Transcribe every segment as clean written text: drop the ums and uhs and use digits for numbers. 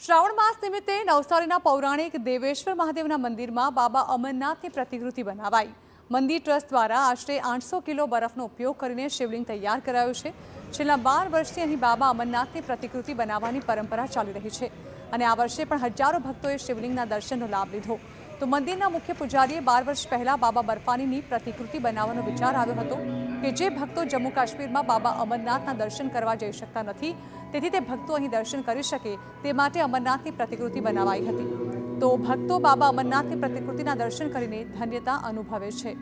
શ્રાવણ માસ નિમિત્તે નવસારીના પૌરાણિક દેવેશ્વર મહાદેવના મંદિરમાં બાબા અમરનાથની પ્રતિકૃતિ બનાવાઈ। મંદિર ટ્રસ્ટ દ્વારા આશરે 800 કિલો બરફનો ઉપયોગ કરીને શિવલિંગ તૈયાર કરાયું છે। છેલ્લા 12 વર્ષથી અહીં બાબા અમરનાથની પ્રતિકૃતિ બનાવવાની પરંપરા ચાલી રહી છે અને આ વર્ષે પણ હજારો ભક્તોએ શિવલિંગના દર્શનનો લાભ લીધો। તો મંદિરના મુખ્ય પૂજારીએ 12 વર્ષ પહેલા બાબા બર્ફાનીની પ્રતિકૃતિ બનાવવાનો વિચાર આવ્યો હતો કે જે ભક્તો જમ્મુ કાશ્મીરમાં બાબા અમરનાથના દર્શન કરવા જઈ શકતા નથી, તેથી તે ભક્તો અહીં દર્શન કરી શકે તે માટે અમરનાથની પ્રતિકૃતિ બનાવાઈ હતી। તો ભક્તો બાબા અમરનાથની પ્રતિકૃતિના દર્શન કરીને ધન્યતા અનુભવે છે।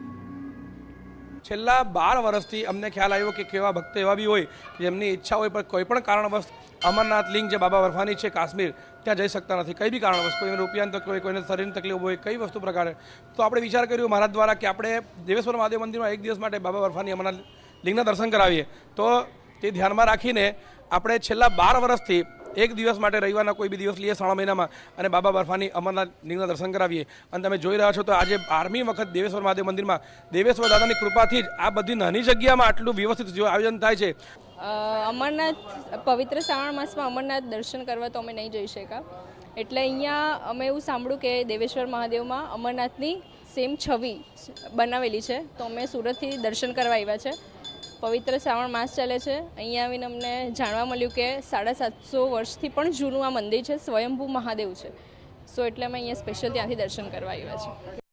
છેલ્લા 12 વર્ષથી અમને ખ્યાલ આવ્યો કે કેવા ભક્તો એવા બી હોય જેમની ઈચ્છા હોય પણ કોઈ પણ કારણવશ અમરનાથ લિંગ જે બાબા બર્ફાની છે કાશ્મીર ત્યાં જઈ શકતા નથી, કંઈ બી કારણવશ, કોઈ રૂપિયાની તકલીફ હોય, કોઈને શરીરની તકલીફ હોય, કઈ વસ્તુ પ્રકારે। તો આપણે વિચાર કર્યો મહારાજ દ્વારા કે આપણે દેવેશ્વર મહાદેવ મંદિરમાં એક દિવસ માટે બાબા બર્ફાની અમરનાથ લિંગના દર્શન કરાવીએ। તો તે ધ્યાનમાં રાખીને આપણે છેલ્લા 12 વર્ષથી એક દિવસ માટે રવિવારના કોઈ બી દિવસ લઈએ શ્રાવણ મહિનામાં અને બાબા બર્ફાની અમરનાથ લિંગના દર્શન કરાવીએ। અને તમે જોઈ રહ્યા છો તો આજે 12મી વખત દેવેશ્વર મહાદેવ મંદિરમાં દેવેશ્વર દાદાની કૃપાથી જ આ બધી નાની જગ્યામાં આટલું વ્યવસ્થિત આયોજન થાય છે। અમરનાથ પવિત્ર શ્રાવણ માસમાં અમરનાથ દર્શન કરવા તો અમે નહીં જઈ શક્યા, એટલે અહીંયા અમે એવું સાંભળ્યું કે દેવેશ્વર મહાદેવમાં અમરનાથની સેમ છબી બનાવેલી છે, તો અમે સુરતથી દર્શન કરવા આવ્યા છે। પવિત્ર શ્રાવણ માસ ચાલે છે, અહીંયા આવીને અમને જાણવા મળ્યું કે 750 વર્ષથી પણ જૂનું આ મંદિર છે, સ્વયંભૂ મહાદેવ છે। સો એટલે અમે અહીંયા સ્પેશિયલ ત્યાંથી દર્શન કરવા આવ્યા છે।